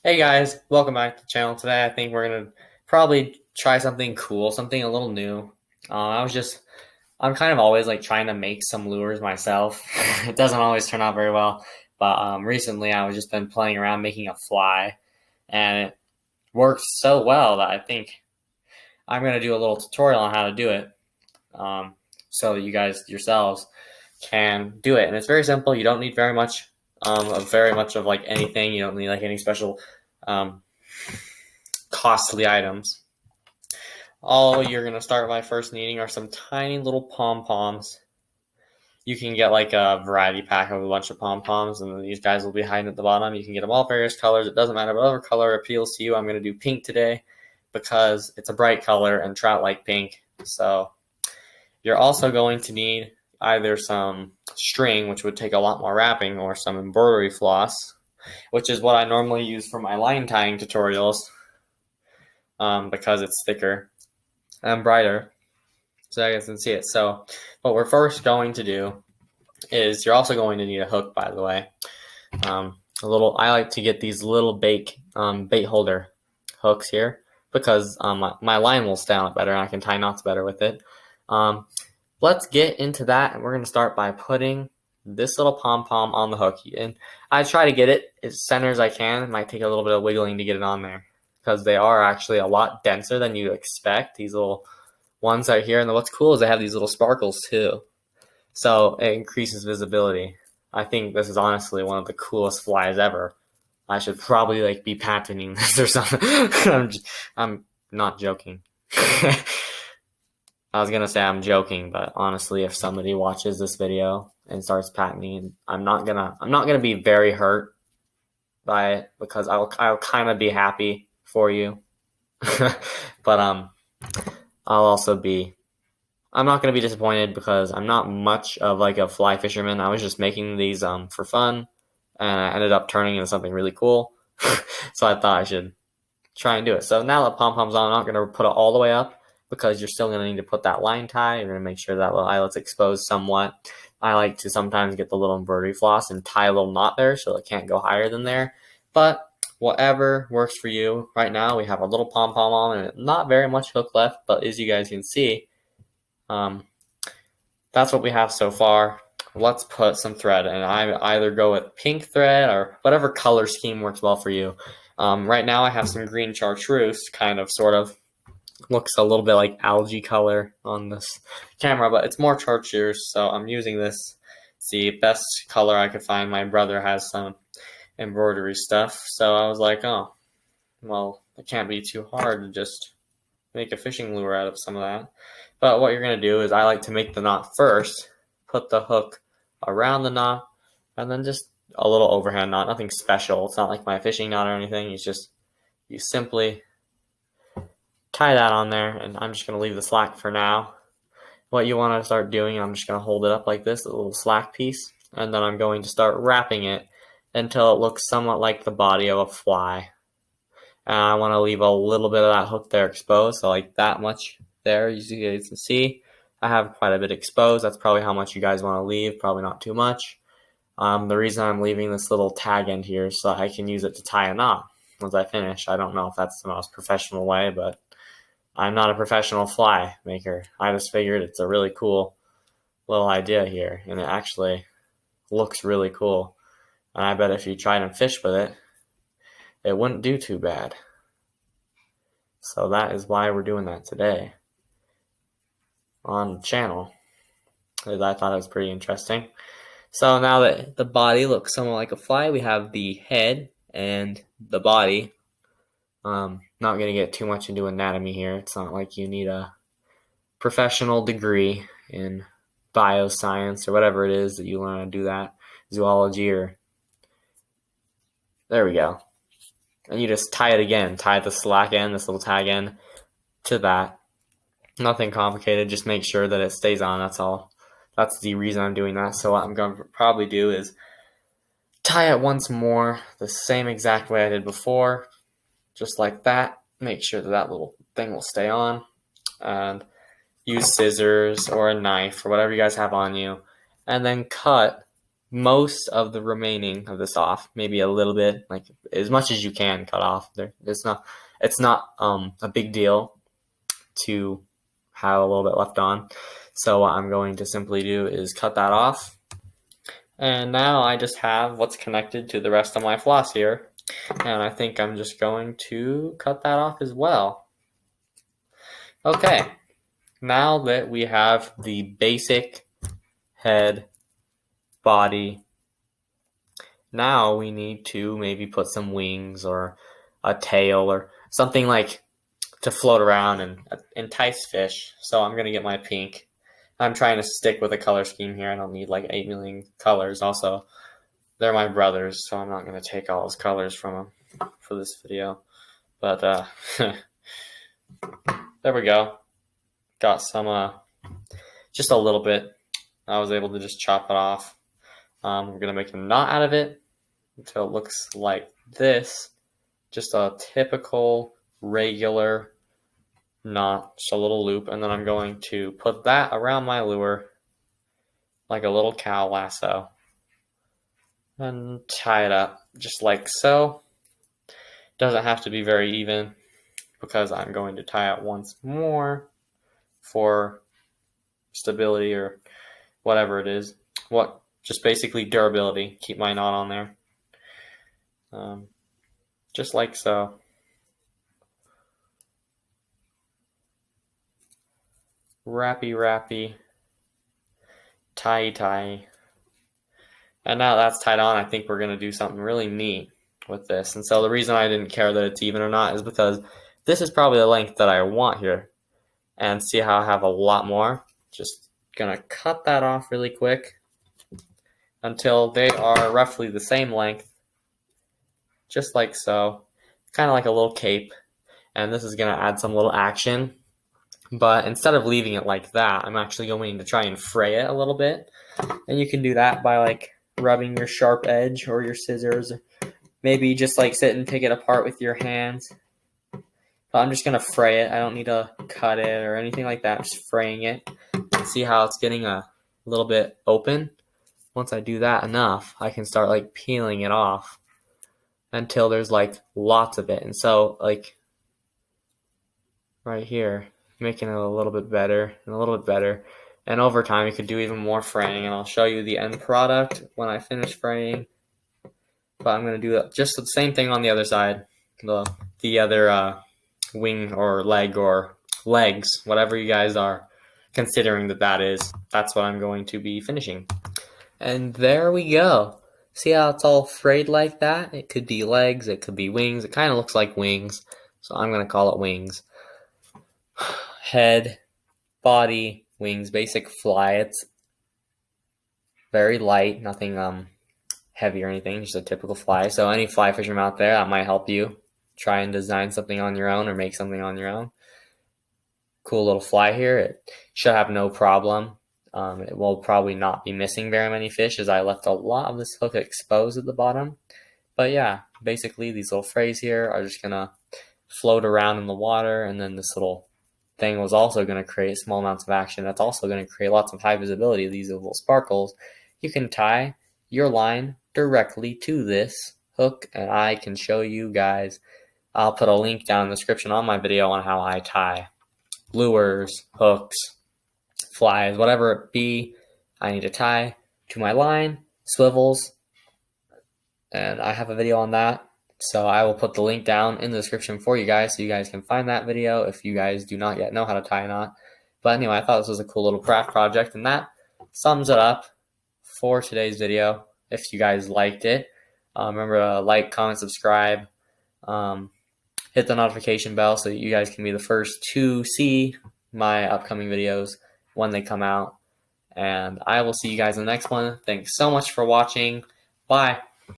Hey guys, welcome back to the channel. Today I think we're gonna probably try something cool, something a little new. I'm kind of always like trying to make some lures myself. It doesn't always turn out very well, but recently I was just been playing around making a fly, and it works so well that I think I'm gonna do a little tutorial on how to do it, um, so that you guys yourselves can do it. And it's very simple. You don't need very much of like anything. You don't need like any special um, costly items. All you're going to start by first needing are some tiny little pom-poms. You can get like a variety pack of a bunch of pom-poms, and these guys will be hiding at the bottom. You can get them all various colors. It doesn't matter whatever color appeals to you. I'm going to do pink today because it's a bright color and trout like pink. So you're also going to need either some string, which would take a lot more wrapping, or some embroidery floss, which is what I normally use for my line tying tutorials, because it's thicker and brighter, so you guys can see it. So what we're first going to do is you're also going to need a hook, by the way. I like to get these little bait holder hooks here because my line will stay on it better and I can tie knots better with it. Let's get into that, and we're going to start by putting this little pom-pom on the hook. And I try to get it as center as I can. It might take a little bit of wiggling to get it on there because they are actually a lot denser than you expect, these little ones out here. And what's cool is they have these little sparkles too, so it increases visibility. I think this is honestly one of the coolest flies ever. I should probably like be patenting this or something. I'm not joking. I was gonna say I'm joking, but honestly, if somebody watches this video and starts patenting, I'm not gonna be very hurt by it because I'll kind of be happy for you. But I'm not gonna be disappointed because I'm not much of like a fly fisherman. I was just making these for fun, and I ended up turning into something really cool. So I thought I should try and do it. So now that pom-pom's on, I'm not gonna put it all the way up because you're still gonna need to put that line tie. You're gonna make sure that little eyelet's exposed somewhat. I like to sometimes get the little embroidery floss and tie a little knot there so it can't go higher than there. But whatever works for you. Right now we have a little pom-pom on and not very much hook left, but as you guys can see, that's what we have so far. Let's put some thread, and I either go with pink thread or whatever color scheme works well for you. Right now I have some green chartreuse, sort of. Looks a little bit like algae color on this camera, but it's more chartreuse, so I'm using this. It's the best color I could find. My brother has some embroidery stuff, so I was like, oh, well, it can't be too hard to just make a fishing lure out of some of that. But what you're going to do is I like to make the knot first, put the hook around the knot, and then just a little overhand knot, nothing special. It's not like my fishing knot or anything. It's just, you simply tie that on there, and I'm just going to leave the slack for now. What you want to start doing, I'm just going to hold it up like this, a little slack piece, and then I'm going to start wrapping it until it looks somewhat like the body of a fly. And I want to leave a little bit of that hook there exposed, so like that much there. As you guys can see, I have quite a bit exposed. That's probably how much you guys want to leave, probably not too much. The reason I'm leaving this little tag end here is so I can use it to tie a knot once I finish. I don't know if that's the most professional way, but I'm not a professional fly maker. I just figured it's a really cool little idea here, and it actually looks really cool. And I bet if you tried and fish with it, it wouldn't do too bad. So that is why we're doing that today on the channel, because I thought it was pretty interesting. So now that the body looks somewhat like a fly, we have the head and the body. Not going to get too much into anatomy here. It's not like you need a professional degree in bioscience or whatever it is that you learn to do that, zoology or... There we go. And you just tie it again. Tie the slack end, this little tag end, to that. Nothing complicated. Just make sure that it stays on. That's all. That's the reason I'm doing that. So what I'm going to probably do is tie it once more the same exact way I did before. Just like that. Make sure that that little thing will stay on. And use scissors or a knife or whatever you guys have on you. And then cut most of the remaining of this off, maybe a little bit, like as much as you can cut off. It's not a big deal to have a little bit left on. So what I'm going to simply do is cut that off. And now I just have what's connected to the rest of my floss here. And I think I'm just going to cut that off as well. Okay, now that we have the basic head, body, now we need to maybe put some wings or a tail or something like to float around and entice fish. So I'm going to get my pink. I'm trying to stick with a color scheme here. I don't need like 8 million colors. Also, they're my brothers, so I'm not going to take all those colors from them for this video. But there we go. Got some, just a little bit. I was able to just chop it off. We're going to make a knot out of it until it looks like this. Just a typical, regular knot, just a little loop. And then I'm going to put that around my lure like a little cow lasso. And tie it up just like so. Doesn't have to be very even because I'm going to tie it once more for stability or whatever it is. Just basically durability. Keep my knot on there. Just like so. Wrappy, tie. And now that's tied on, I think we're going to do something really neat with this. And so the reason I didn't care that it's even or not is because this is probably the length that I want here. And see how I have a lot more? Just going to cut that off really quick until they are roughly the same length. Just like so. Kind of like a little cape. And this is going to add some little action. But instead of leaving it like that, I'm actually going to try and fray it a little bit. And you can do that by like rubbing your sharp edge or your scissors. Maybe just like sit and pick it apart with your hands. But I'm just going to fray it. I don't need to cut it or anything like that. I'm just fraying it. See how it's getting a little bit open? Once I do that enough, I can start like peeling it off until there's like lots of it. And so like right here, making it a little bit better and a little bit better. And over time, you could do even more fraying, and I'll show you the end product when I finish fraying. But I'm going to do just the same thing on the other side, the other wing or leg or legs, whatever you guys are considering that is. That's what I'm going to be finishing. And there we go. See how it's all frayed like that? It could be legs, it could be wings. It kind of looks like wings, so I'm going to call it wings. Head, body, wings, basic fly. It's very light, nothing heavy or anything, just a typical fly. So any fly fisherman out there, that might help you try and design something on your own or make something on your own. Cool little fly here. It should have no problem. It will probably not be missing very many fish as I left a lot of this hook exposed at the bottom. But yeah, basically these little frays here are just going to float around in the water, and then this little thing was also going to create small amounts of action. That's also going to create lots of high visibility. These little sparkles. You can tie your line directly to this hook, and I can show you guys. I'll put a link down in the description on my video on how I tie lures, hooks, flies, whatever it be. I need to tie to my line, swivels, and I have a video on that. So I will put the link down in the description for you guys so you guys can find that video if you guys do not yet know how to tie a knot. But anyway, I thought this was a cool little craft project, and that sums it up for today's video. If you guys liked it, remember to like, comment, subscribe, hit the notification bell so that you guys can be the first to see my upcoming videos when they come out. And I will see you guys in the next one. Thanks so much for watching. Bye.